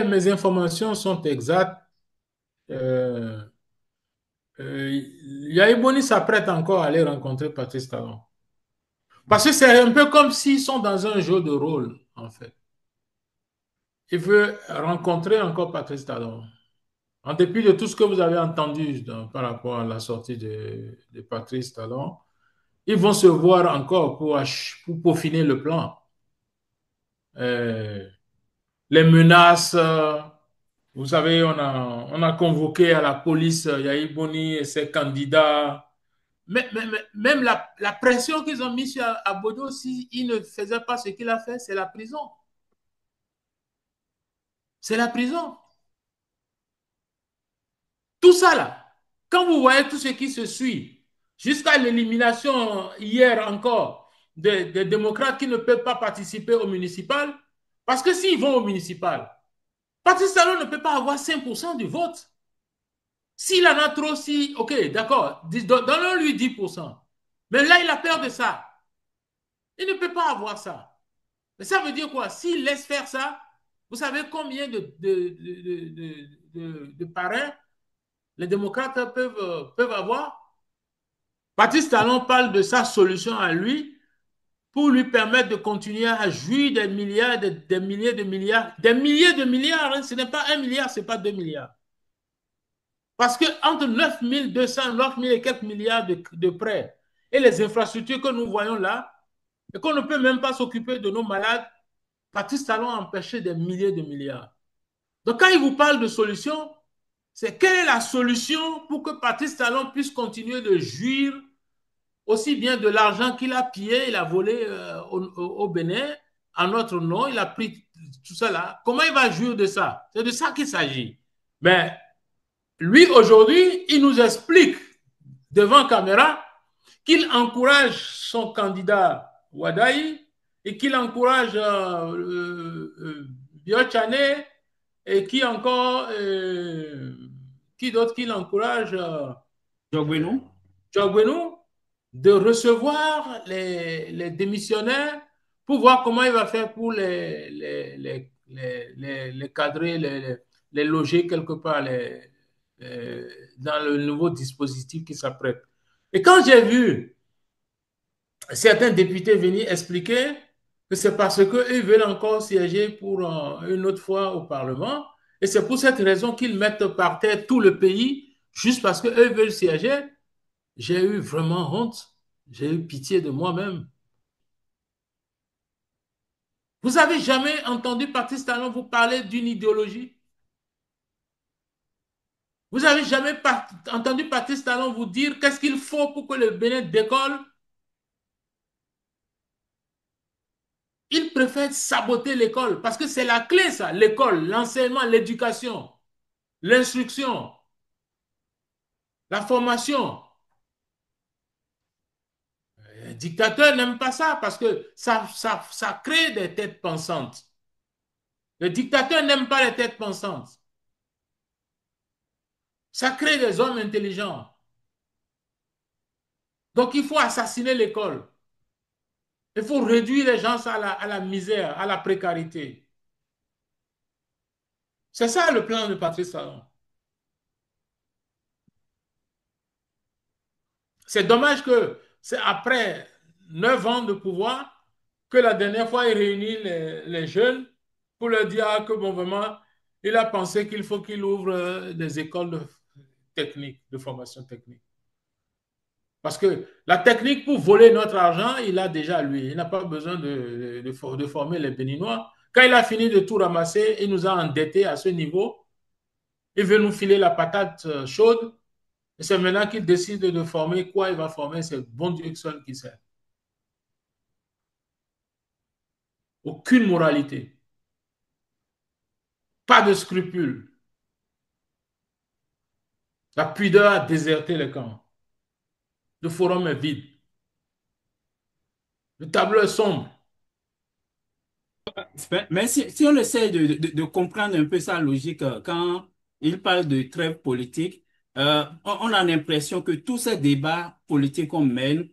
mes informations sont exactes, euh, Yaïboni s'apprête encore à aller rencontrer Patrice Talon. Parce que c'est un peu comme s'ils sont dans un jeu de rôle, en fait. Il veut rencontrer encore Patrice Talon. En dépit de tout ce que vous avez entendu par rapport à la sortie de Patrice Talon, ils vont se voir encore pour peaufiner le plan. Euh, les menaces, vous savez, on a convoqué à la police Yahi Boni et ses candidats. Même la pression qu'ils ont mise sur Abodo, s'il ne faisait pas ce qu'il a fait, c'est la prison. C'est la prison. Tout ça là, quand vous voyez tout ce qui se suit, jusqu'à l'élimination hier encore des démocrates qui ne peuvent pas participer au municipal, parce que s'ils vont au municipal, Patrice Talon ne peut pas avoir 5% du vote. S'il en a trop, si, ok, d'accord, donnons-lui 10%. Mais là, il a peur de ça. Il ne peut pas avoir ça. Mais ça veut dire quoi? S'il laisse faire ça, vous savez combien de parrains les démocrates peuvent avoir? Patrice Talon parle de sa solution à lui pour lui permettre de continuer à jouir des milliards, des milliers de milliards, des milliers de milliards. Hein, ce n'est pas 1 milliard, ce n'est pas 2 milliards. Parce que entre 9 200, 9 000 et quelques milliards de prêts et les infrastructures que nous voyons là, et qu'on ne peut même pas s'occuper de nos malades, Patrice Talon a empêché des milliers de milliards. Donc quand il vous parle de solution, c'est quelle est la solution pour que Patrice Talon puisse continuer de jouir aussi bien de l'argent qu'il a pillé, il a volé au Bénin en notre nom, il a pris tout ça là. Comment il va jouir de ça? C'est de ça qu'il s'agit. Mais lui, aujourd'hui, il nous explique devant caméra qu'il encourage son candidat Wadaï et qu'il encourage Biochane et qui encore, qui d'autre qu'il encourage Jogwenu? Jogwenu de recevoir les démissionnaires pour voir comment il va faire pour les cadrer, les loger quelque part dans le nouveau dispositif qui s'apprête. Et quand j'ai vu certains députés venir expliquer que c'est parce qu'ils veulent encore siéger pour une autre fois au Parlement, et c'est pour cette raison qu'ils mettent par terre tout le pays, juste parce qu'eux veulent siéger, j'ai eu vraiment honte. J'ai eu pitié de moi-même. Vous avez jamais entendu Patrice Talon vous parler d'une idéologie? Vous avez jamais entendu Patrice Talon vous dire qu'est-ce qu'il faut pour que le Bénin décolle? Il préfère saboter l'école parce que c'est la clé, ça, l'école, l'enseignement, l'éducation, l'instruction, la formation. Les dictateurs n'aiment pas ça parce que ça crée des têtes pensantes. Les dictateurs n'aiment pas les têtes pensantes. Ça crée des hommes intelligents. Donc il faut assassiner l'école. Il faut réduire les gens à la misère, à la précarité. C'est ça le plan de Patrice Talon. C'est dommage que c'est après 9 ans de pouvoir que la dernière fois il réunit les jeunes pour leur dire que bon, vraiment, il a pensé qu'il faut qu'il ouvre des écoles techniques, de formation technique. Parce que la technique pour voler notre argent, il a déjà lui. Il n'a pas besoin de former les Béninois. Quand il a fini de tout ramasser, il nous a endettés à ce niveau. Il veut nous filer la patate chaude. Et c'est maintenant qu'il décide de former quoi il va former. C'est bon Dieu seul qui sait. Aucune moralité. Pas de scrupules. La pudeur a déserté le camp. Le forum est vide. Le tableau est sombre. Mais si on essaie de comprendre un peu sa logique, quand il parle de trêve politique, on a l'impression que tous ces débats politiques qu'on mène,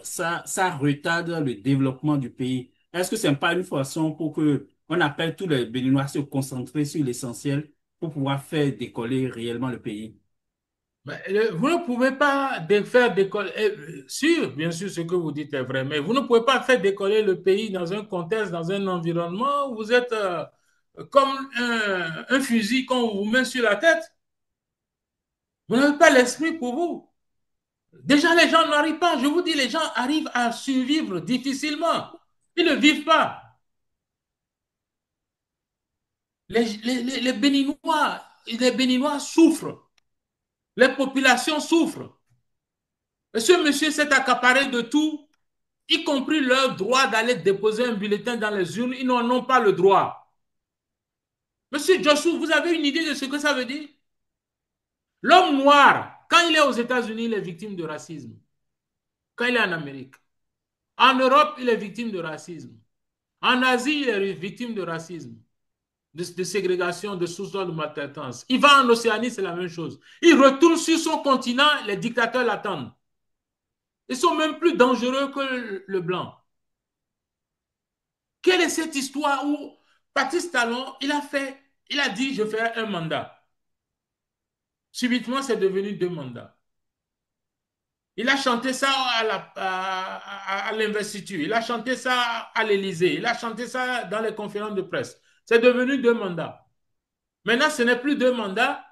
ça retarde le développement du pays. Est-ce que c'est pas une façon pour que on appelle tous les Béninois à se concentrer sur l'essentiel pour pouvoir faire décoller réellement le pays. Mais, vous ne pouvez pas faire décoller, sûr, bien sûr, ce que vous dites est vrai, mais vous ne pouvez pas faire décoller le pays dans un contexte, dans un environnement où vous êtes comme un fusil qu'on vous met sur la tête. Vous n'avez pas l'esprit pour vous. Déjà, les gens n'arrivent pas. Je vous dis, les gens arrivent à survivre difficilement. Ils ne vivent pas. Les les Béninois souffrent. Les populations souffrent. Et ce monsieur s'est accaparé de tout, y compris leur droit d'aller déposer un bulletin dans les urnes. Ils n'en ont pas le droit. Monsieur Joshua, vous avez une idée de ce que ça veut dire? L'homme noir, quand il est aux États-Unis, il est victime de racisme. Quand il est en Amérique. En Europe, il est victime de racisme. En Asie, il est victime de racisme, de ségrégation, de sous-sol, de maltraitance. Il va en Océanie, c'est la même chose. Il retourne sur son continent, les dictateurs l'attendent. Ils sont même plus dangereux que le blanc. Quelle est cette histoire où Patrice Talon, il a dit, je ferai un mandat. Subitement, c'est devenu 2 mandats. Il a chanté ça à l'investiture. Il a chanté ça à l'Élysée. Il a chanté ça dans les conférences de presse. C'est devenu 2 mandats. Maintenant, ce n'est plus 2 mandats.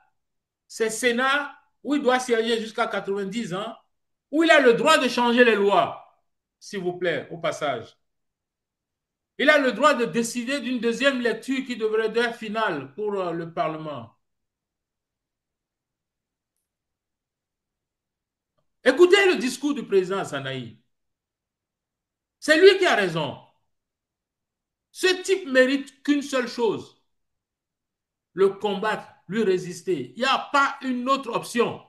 C'est Sénat où il doit siéger jusqu'à 90 ans, où il a le droit de changer les lois, s'il vous plaît, au passage. Il a le droit de décider d'une deuxième lecture qui devrait être finale pour le Parlement. Écoutez le discours du président Sanaï. C'est lui qui a raison. Ce type mérite qu'une seule chose, le combattre, lui résister. Il n'y a pas une autre option.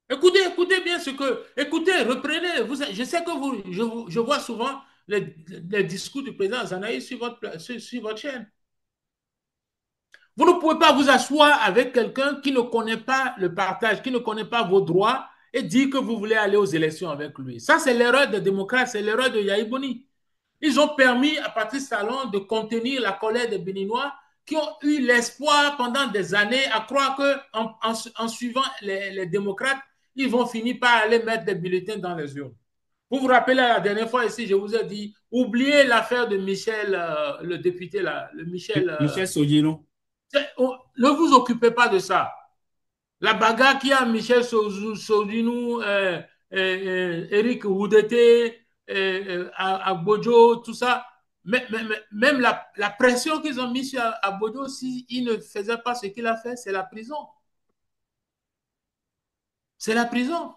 Écoutez bien ce que... Écoutez, reprenez. Je sais que je vois souvent les discours du président Zanaï sur votre chaîne. Vous ne pouvez pas vous asseoir avec quelqu'un qui ne connaît pas le partage, qui ne connaît pas vos droits et dire que vous voulez aller aux élections avec lui. Ça, c'est l'erreur des démocrates, c'est l'erreur de Yahi Boni. Ils ont permis à Patrice Talon de contenir la colère des Béninois qui ont eu l'espoir pendant des années à croire qu'en suivant les démocrates, ils vont finir par aller mettre des bulletins dans les urnes. Vous vous rappelez la dernière fois ici, je vous ai dit, oubliez l'affaire de Michel, le député là, le Michel. Michel Sodino. Ne vous occupez pas de ça. La bagarre qui a Michel Sodinou, Eric Houdete, Agbojo, tout ça, même la pression qu'ils ont mise sur Agbojo, s'il ne faisait pas ce qu'il a fait, c'est la prison. C'est la prison.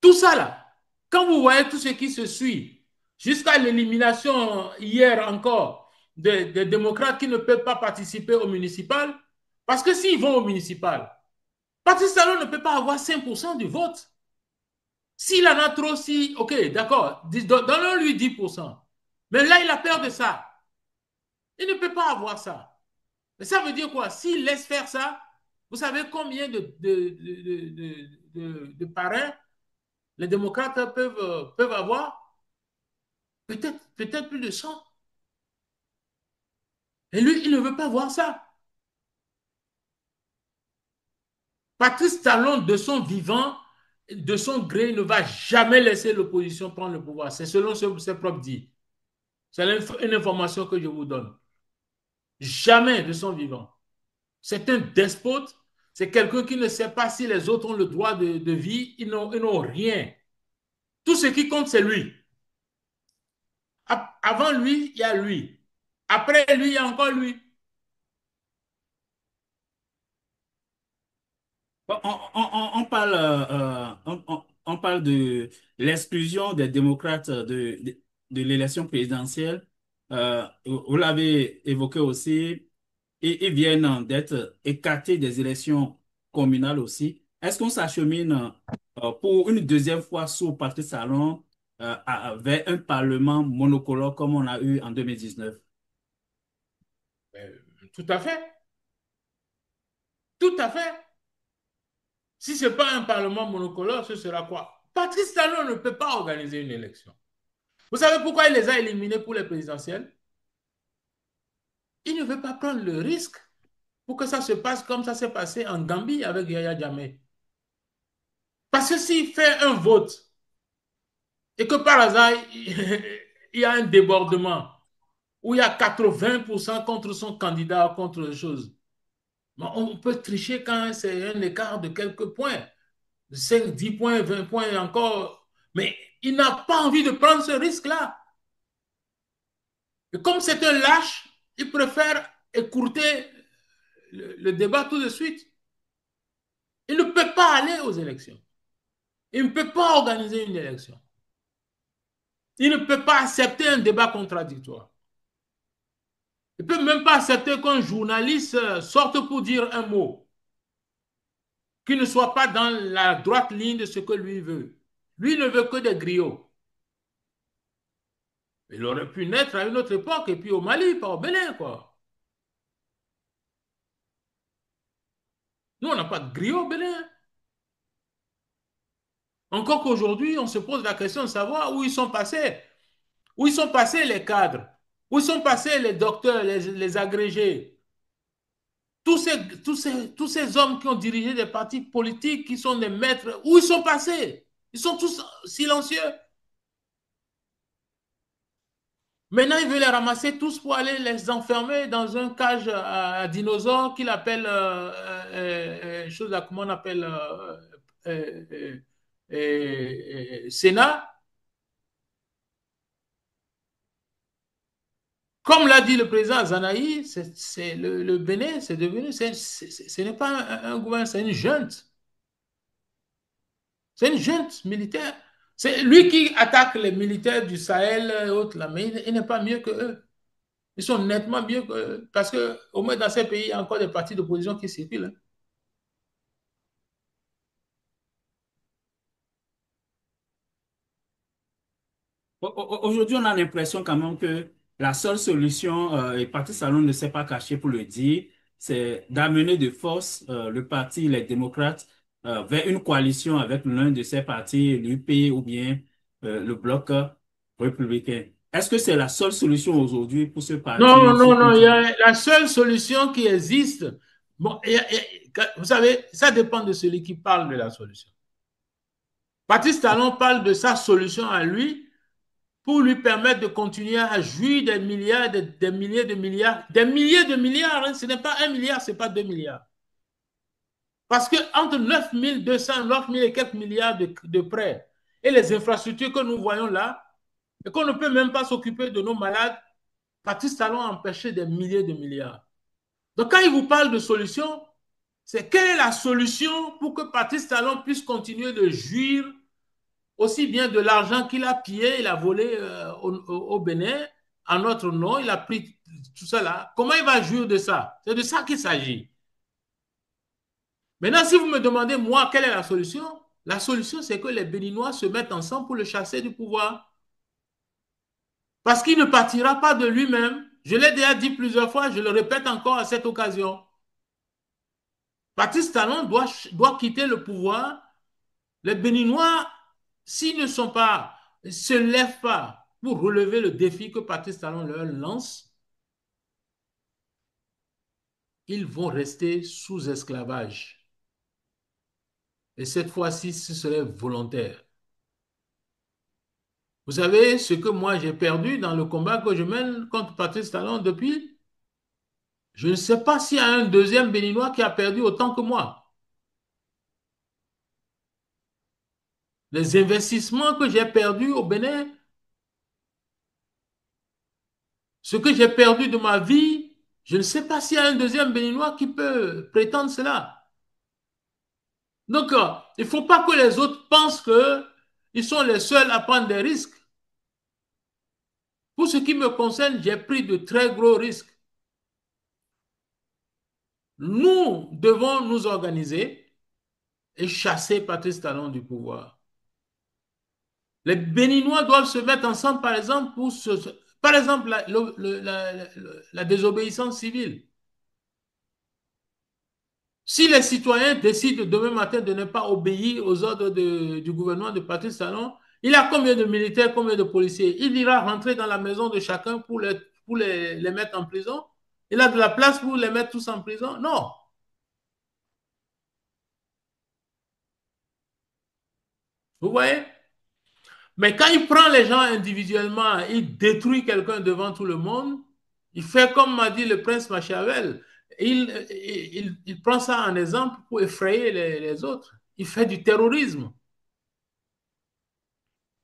Tout ça là, quand vous voyez tout ce qui se suit, jusqu'à l'élimination hier encore des démocrates qui ne peuvent pas participer au municipal, parce que s'ils vont au municipal, Patrice Talon ne peut pas avoir 5% du vote. S'il en a trop, si, ok, d'accord, donnons-lui 10%. Mais là, il a peur de ça. Il ne peut pas avoir ça. Mais ça veut dire quoi? S'il laisse faire ça, vous savez combien de parrains les démocrates peuvent avoir? Peut-être plus de 100. Et lui, il ne veut pas voir ça. Patrice Talon, de son vivant, de son gré, ne va jamais laisser l'opposition prendre le pouvoir. C'est selon ses propres dits. C'est une information que je vous donne. Jamais de son vivant. C'est un despote. C'est quelqu'un qui ne sait pas si les autres ont le droit de vie. Ils n'ont rien. Tout ce qui compte, c'est lui. Avant lui, il y a lui. Après lui, il y a encore lui. On parle, on parle de l'exclusion des démocrates de l'élection présidentielle. Vous l'avez évoqué aussi. Ils viennent d'être écartés des élections communales aussi. Est-ce qu'on s'achemine pour une deuxième fois sous Patrice Talon vers un parlement monocolore comme on a eu en 2019? Tout à fait. Tout à fait. Si ce n'est pas un parlement monocolore, ce sera quoi? Patrice Talon ne peut pas organiser une élection. Vous savez pourquoi il les a éliminés pour les présidentielles? Il ne veut pas prendre le risque pour que ça se passe comme ça s'est passé en Gambie avec Yaya Jammeh. Parce que s'il fait un vote et que par hasard, il y a un débordement où il y a 80% contre son candidat, contre les choses, on peut tricher quand c'est un écart de quelques points, 5, 10 points, 20 points encore. Mais il n'a pas envie de prendre ce risque-là. Et comme c'est un lâche, il préfère écourter le débat tout de suite. Il ne peut pas aller aux élections. Il ne peut pas organiser une élection. Il ne peut pas accepter un débat contradictoire. Il ne peut même pas accepter qu'un journaliste sorte pour dire un mot qui ne soit pas dans la droite ligne de ce que lui veut. Lui ne veut que des griots. Il aurait pu naître à une autre époque et puis au Mali, pas au Bénin, quoi. Nous, on n'a pas de griots au Bénin. Encore qu'aujourd'hui, on se pose la question de savoir où ils sont passés. Où ils sont passés les cadres. Où sont passés les docteurs, les agrégés. Tous ces hommes qui ont dirigé des partis politiques, qui sont des maîtres, où ils sont passés? Ils sont tous silencieux. Maintenant, il veut les ramasser tous pour aller les enfermer dans un cage à dinosaures qu'il appelle, chose là, comment on appelle, Sénat. Comme l'a dit le président Zanaï, c'est le Bénin, c'est devenu, ce n'est pas un gouvernement, c'est une junte. C'est une junte militaire. C'est lui qui attaque les militaires du Sahel et autres là, mais il n'est pas mieux que eux. Ils sont nettement mieux que eux. Parce qu'au moins dans ces pays, il y a encore des partis d'opposition qui circulent, hein. Aujourd'hui, on a l'impression quand même que la seule solution, et Patrice Talon ne s'est pas caché pour le dire, c'est d'amener de force le parti, les démocrates, vers une coalition avec l'un de ces partis, l'UP ou bien le bloc républicain. Est-ce que c'est la seule solution aujourd'hui pour ce Non, parti non, sur non, il y continent? a la seule solution qui existe. Bon, vous savez, ça dépend de celui qui parle de la solution. Patrice Talon parle de sa solution à lui pour lui permettre de continuer à jouir des milliards, des milliers de milliards, des milliers de milliards, hein. Ce n'est pas 1 milliard, ce n'est pas 2 milliards. Parce que entre 9 200, 9 000 et quelques milliards de prêts et les infrastructures que nous voyons là, et qu'on ne peut même pas s'occuper de nos malades, Patrice Talon a empêché des milliers de milliards. Donc quand il vous parle de solution, c'est quelle est la solution pour que Patrice Talon puisse continuer de jouir aussi bien de l'argent qu'il a pillé, il a volé au Bénin en notre nom, il a pris tout ça là. Comment il va jouir de ça? C'est de ça qu'il s'agit. Maintenant, si vous me demandez, moi, quelle est la solution, c'est que les Béninois se mettent ensemble pour le chasser du pouvoir. Parce qu'il ne partira pas de lui-même. Je l'ai déjà dit plusieurs fois, je le répète encore à cette occasion. Patrice Talon doit quitter le pouvoir. Les Béninois, s'ils ne sont pas, se lèvent pas pour relever le défi que Patrice Talon leur lance, ils vont rester sous esclavage. Et cette fois-ci, ce serait volontaire. Vous savez ce que moi j'ai perdu dans le combat que je mène contre Patrice Talon depuis? Je ne sais pas s'il y a un deuxième Béninois qui a perdu autant que moi. Les investissements que j'ai perdus au Bénin, ce que j'ai perdu de ma vie, je ne sais pas s'il y a un deuxième Béninois qui peut prétendre cela. Donc, il ne faut pas que les autres pensent qu'ils sont les seuls à prendre des risques. Pour ce qui me concerne, j'ai pris de très gros risques. Nous devons nous organiser et chasser Patrice Talon du pouvoir. Les Béninois doivent se mettre ensemble, par exemple, par exemple, la désobéissance civile. Si les citoyens décident demain matin de ne pas obéir aux ordres du gouvernement de Patrice Talon, il a combien de militaires, combien de policiers? Il ira rentrer dans la maison de chacun pour les mettre en prison? Il a de la place pour les mettre tous en prison? Non. Vous voyez? Mais quand il prend les gens individuellement, il détruit quelqu'un devant tout le monde, il fait comme m'a dit le prince Machiavel. Il prend ça en exemple pour effrayer les autres. Il fait du terrorisme.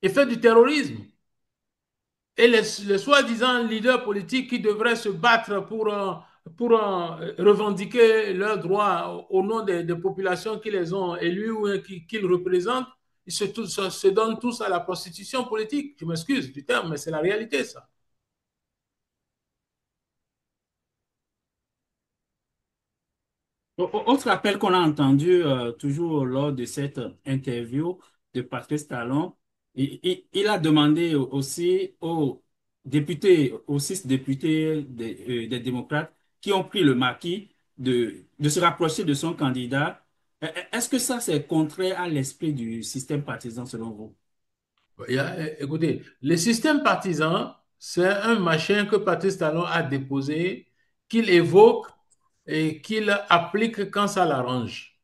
Il fait du terrorisme. Et les soi-disant leaders politiques qui devraient se battre pour revendiquer leurs droits au nom des populations qui les ont élus ou qu'ils représentent, ils se donnent tous à la prostitution politique. Je m'excuse du terme, mais c'est la réalité, ça. Autre appel qu'on a entendu toujours lors de cette interview de Patrice Talon, il a demandé aussi aux députés, aux 6 députés des démocrates qui ont pris le maquis de se rapprocher de son candidat. Est-ce que ça, c'est contraire à l'esprit du système partisan selon vous? Écoutez, le système partisan, c'est un machin que Patrice Talon a déposé, qu'il évoque et qu'il applique quand ça l'arrange.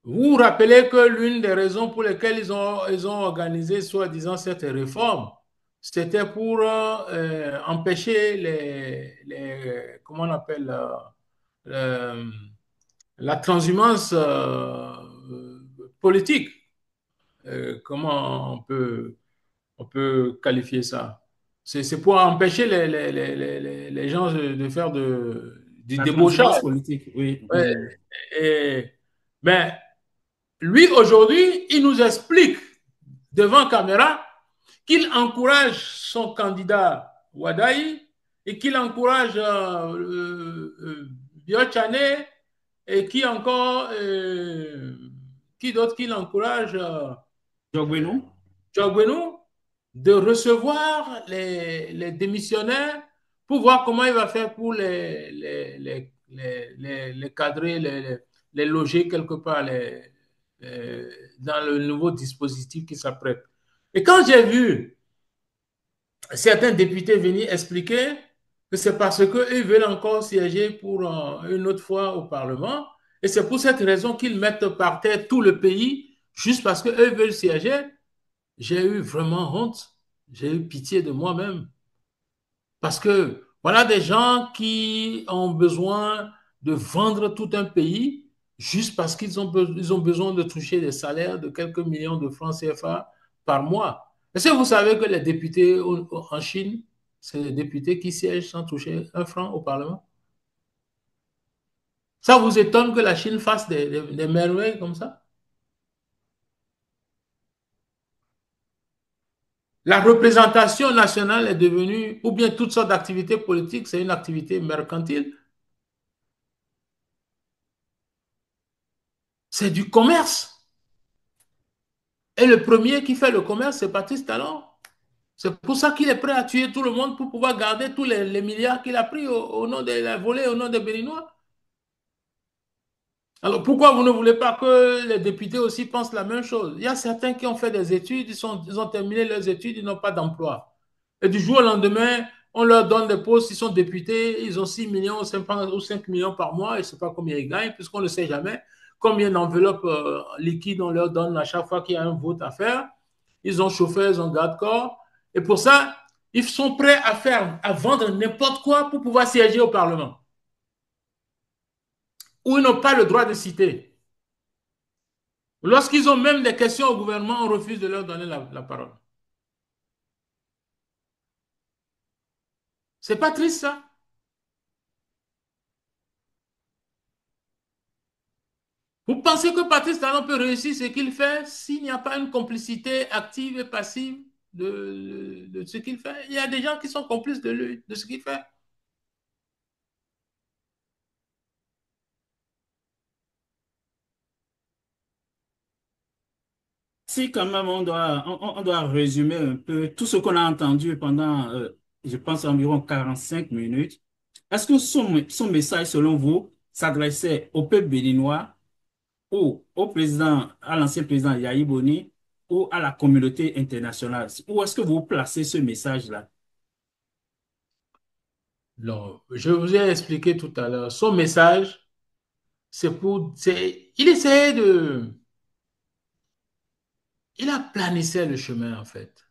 Vous vous rappelez que l'une des raisons pour lesquelles ils ont organisé, soi-disant, cette réforme, c'était pour empêcher comment on appelle, la transhumance politique. Comment on peut qualifier ça? C'est pour empêcher les gens de faire du La débauchage. transhumance politique, oui. Ouais, mais lui, aujourd'hui, il nous explique devant caméra qu'il encourage son candidat Wadaï et qu'il encourage Biochane et qui d'autre qu'il encourage Jogwenu? Jogbenou de recevoir les démissionnaires pour voir comment il va faire pour les cadrer, les loger quelque part dans le nouveau dispositif qui s'apprête. Et quand j'ai vu certains députés venir expliquer que c'est parce qu'ils veulent encore siéger pour une autre fois au Parlement, et c'est pour cette raison qu'ils mettent par terre tout le pays, juste parce qu'eux veulent siéger, j'ai eu vraiment honte. J'ai eu pitié de moi-même. Parce que voilà des gens qui ont besoin de vendre tout un pays juste parce qu'ils ont besoin de toucher des salaires de quelques millions de francs CFA par mois. Est-ce que vous savez que les députés en Chine, c'est les députés qui siègent sans toucher un franc au Parlement? Ça vous étonne que la Chine fasse des merveilles comme ça? La représentation nationale est devenue, ou bien toutes sortes d'activités politiques, c'est une activité mercantile. C'est du commerce. Et le premier qui fait le commerce, c'est Patrice Talon. C'est pour ça qu'il est prêt à tuer tout le monde pour pouvoir garder tous les milliards qu'il a pris au nom de la volée, au nom des Béninois. Alors pourquoi vous ne voulez pas que les députés aussi pensent la même chose? Il y a certains qui ont fait des études, ils ont terminé leurs études, ils n'ont pas d'emploi. Et du jour au lendemain, on leur donne des postes, ils sont députés, ils ont 6 millions ou 5 millions par mois, et je ne sais pas combien ils gagnent, puisqu'on ne sait jamais combien d'enveloppes liquides on leur donne à chaque fois qu'il y a un vote à faire. Ils ont chauffeur, ils ont garde-corps. Et pour ça, ils sont prêts à vendre n'importe quoi pour pouvoir siéger au Parlement, où ils n'ont pas le droit de citer. Lorsqu'ils ont même des questions au gouvernement, on refuse de leur donner la parole. C'est pas triste, ça? Vous pensez que Patrice Talon peut réussir ce qu'il fait s'il n'y a pas une complicité active et passive de ce qu'il fait? Il y a des gens qui sont complices de lui, de ce qu'il fait. Si quand même on doit résumer un peu tout ce qu'on a entendu pendant, je pense, environ 45 minutes, est-ce que son message, selon vous, s'adressait au peuple béninois ou au président, à l'ancien président Yahi Boni ou à la communauté internationale? Où est-ce que vous placez ce message-là? Non, je vous ai expliqué tout à l'heure. Son message, il essayait il a planissé le chemin en fait.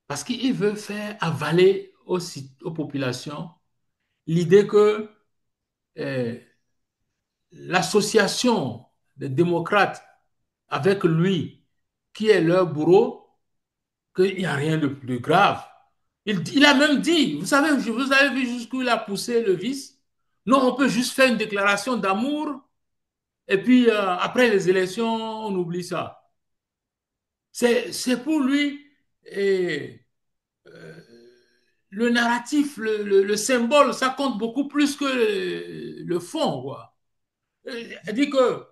Parce qu'il veut faire avaler aux populations l'idée que euh, l'association des démocrates avec lui, qui est leur bourreau, qu'il n'y a rien de plus grave. Il a même dit, vous avez vu jusqu'où il a poussé le vice. Non, on peut juste faire une déclaration d'amour et puis après les élections, on oublie ça. C'est pour lui et, euh, le narratif, le symbole, ça compte beaucoup plus que le fond. Quoi. Il dit que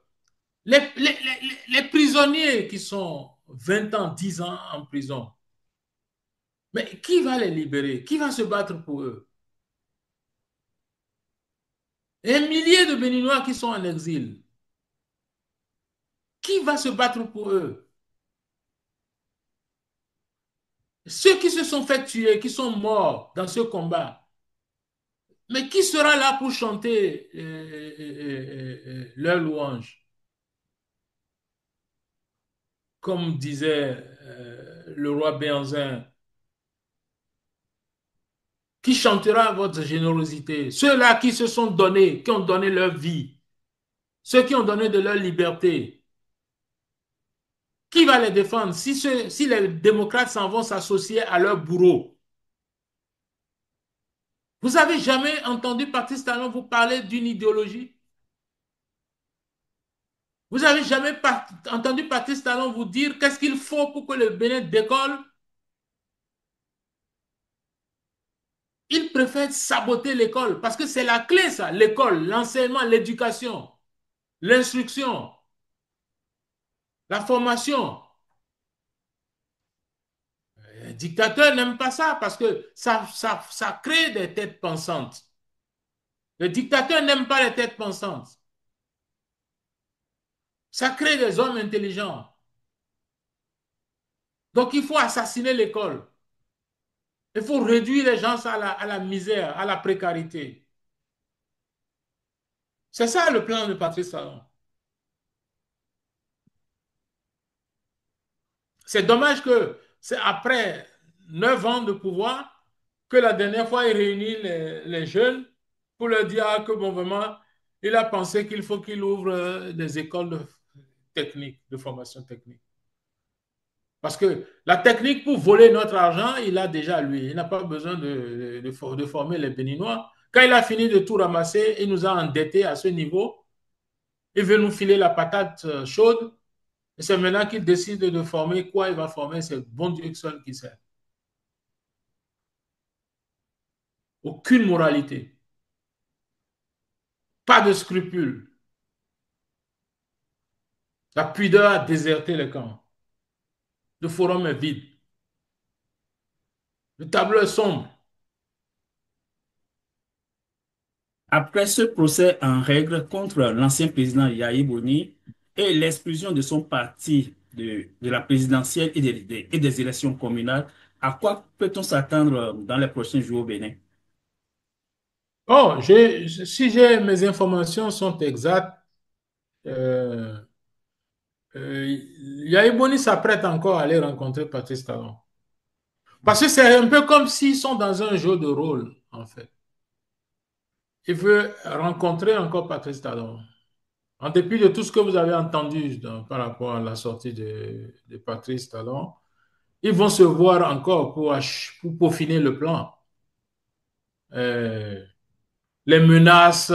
les prisonniers qui sont 20 ans, 10 ans en prison, mais qui va les libérer? Qui va se battre pour eux? Et un millier de Béninois qui sont en exil, qui va se battre pour eux? Ceux qui se sont fait tuer, qui sont morts dans ce combat, mais qui sera là pour chanter leur louange? Comme disait le roi Béanzin, qui chantera votre générosité? Ceux-là qui se sont donnés, qui ont donné leur vie, ceux qui ont donné de leur liberté, qui va les défendre si les démocrates s'en vont s'associer à leur bourreau? Vous avez jamais entendu Patrice Talon vous parler d'une idéologie? Vous avez jamais entendu Patrice Talon vous dire qu'est-ce qu'il faut pour que le Bénin décolle? Il préfère saboter l'école parce que c'est la clé, ça, l'école, l'enseignement, l'éducation, l'instruction, la formation. Les dictateurs n'aiment pas ça parce que ça crée des têtes pensantes. Les dictateurs n'aiment pas les têtes pensantes. Ça crée des hommes intelligents. Donc il faut assassiner l'école. Il faut réduire les gens à la misère, à la précarité. C'est ça le plan de Patrice Talon. C'est dommage que c'est après 9 ans de pouvoir que la dernière fois il réunit les jeunes pour leur dire que bon, vraiment, il a pensé qu'il faut qu'il ouvre des écoles techniques, de formation technique. Parce que la technique pour voler notre argent, il a déjà lui. Il n'a pas besoin de former les Béninois. Quand il a fini de tout ramasser, il nous a endettés à ce niveau. Il veut nous filer la patate chaude. Et c'est maintenant qu'il décide de former quoi il va former. C'est bon Dieu seul qui sait. Aucune moralité. Pas de scrupules. La pudeur a déserté le camp. Le forum est vide. Le tableau est sombre. Après ce procès en règle contre l'ancien président Yahi Boni et l'exclusion de son parti de la présidentielle et des élections communales, à quoi peut-on s'attendre dans les prochains jours au Bénin? Oh, si mes informations sont exactes, euh, Yaïboni s'apprête encore à aller rencontrer Patrice Talon. Parce que c'est un peu comme s'ils sont dans un jeu de rôle, en fait. Il veut rencontrer encore Patrice Talon. En dépit de tout ce que vous avez entendu par rapport à la sortie de Patrice Talon, ils vont se voir encore pour peaufiner le plan. Euh, les menaces,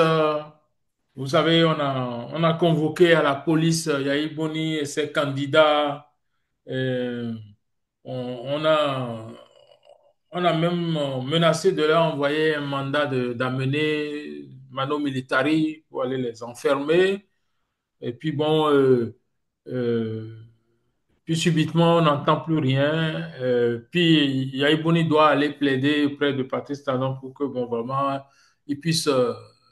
vous savez, on a convoqué à la police Yahi Boni et ses candidats. Euh, on on a même menacé de leur envoyer un mandat d'amener Mano Militari pour aller les enfermer. Et puis bon, euh, puis subitement, on n'entend plus rien. Puis Yahi Boni doit aller plaider auprès de Patrice Talon pour que bon, vraiment, il puisse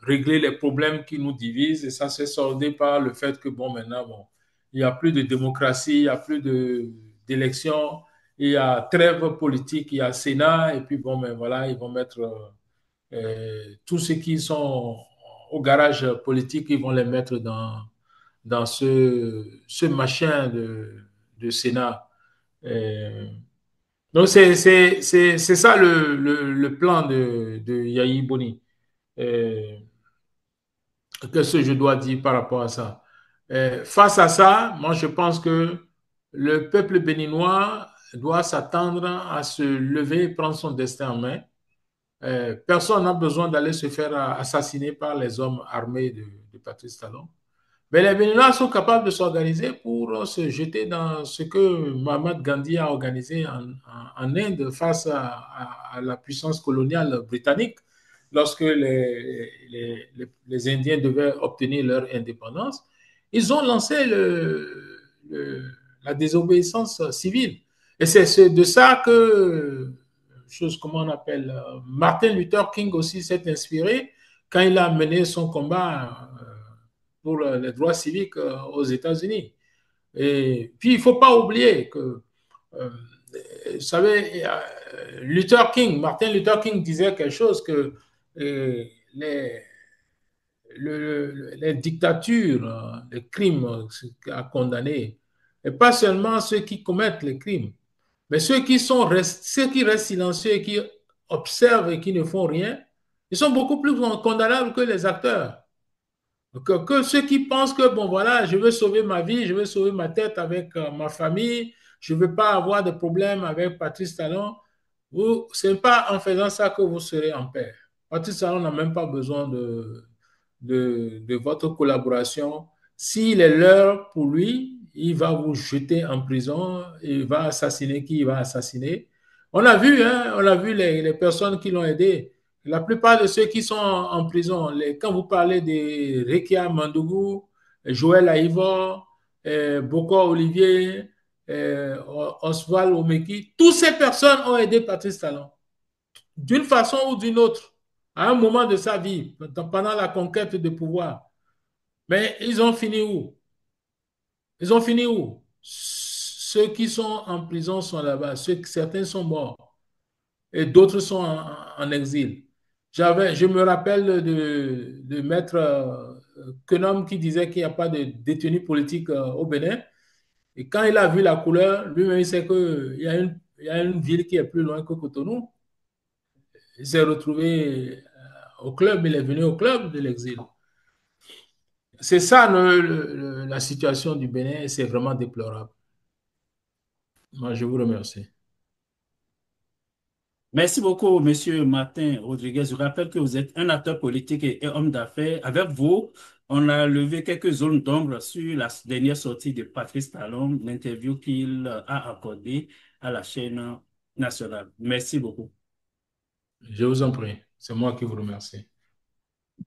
régler les problèmes qui nous divisent. Et ça s'est soldé par le fait que, bon, maintenant, bon, il n'y a plus de démocratie, il n'y a plus d'élections, il y a trêve politique, il y a Sénat, et puis, bon, ben voilà, ils vont mettre tous ceux qui sont au garage politique, ils vont les mettre dans ce machin de Sénat. Euh, donc, c'est ça le plan de Yahi Boni. Euh, Qu'est-ce que je dois dire par rapport à ça? Face à ça, moi, je pense que le peuple béninois doit s'attendre à se lever et prendre son destin en main. Personne n'a besoin d'aller se faire assassiner par les hommes armés de Patrice Talon. Mais les Béninois sont capables de s'organiser pour se jeter dans ce que Mahatma Gandhi a organisé en Inde face à la puissance coloniale britannique lorsque les Indiens devaient obtenir leur indépendance. Ils ont lancé la désobéissance civile. Et c'est de ça que, chose comment on appelle, Martin Luther King aussi s'est inspiré quand il a mené son combat pour les droits civiques aux États-Unis. Et puis, il ne faut pas oublier que, euh, vous savez, Martin Luther King disait quelque chose que les, les dictatures, les crimes à condamner, et pas seulement ceux qui commettent les crimes, mais ceux qui restent silencieux et qui observent et qui ne font rien, ils sont beaucoup plus condamnables que les acteurs. Que ceux qui pensent que, bon, voilà, je veux sauver ma vie, je veux sauver ma tête avec ma famille, je ne veux pas avoir de problème avec Patrice Talon, ce n'est pas en faisant ça que vous serez en paix. Patrice Talon n'a même pas besoin de votre collaboration. S'il est l'heure pour lui, il va vous jeter en prison, il va assassiner qui il va assassiner. On a vu les personnes qui l'ont aidé. La plupart de ceux qui sont en prison, quand vous parlez de Rekia Mandougou, Joël Aïvor, Boko Olivier, Oswald Omeki, toutes ces personnes ont aidé Patrice Talon, d'une façon ou d'une autre, à un moment de sa vie, pendant la conquête de pouvoir. Mais ils ont fini où? Ils ont fini où? Ceux qui sont en prison sont là-bas, certains sont morts et d'autres sont en exil. Je me rappelle de Maître Kenom qui disait qu'il n'y a pas de détenus politiques au Bénin. Et quand il a vu la couleur, lui-même, il sait qu'il y a une ville qui est plus loin que Cotonou. Il s'est retrouvé au club, il est venu au club de l'exil. C'est ça la situation du Bénin et c'est vraiment déplorable. Moi, je vous remercie. Merci beaucoup, Monsieur Martin Rodriguez. Je rappelle que vous êtes un acteur politique et homme d'affaires. Avec vous, on a levé quelques zones d'ombre sur la dernière sortie de Patrice Talon, l'interview qu'il a accordée à la chaîne nationale. Merci beaucoup. Je vous en prie. C'est moi qui vous remercie.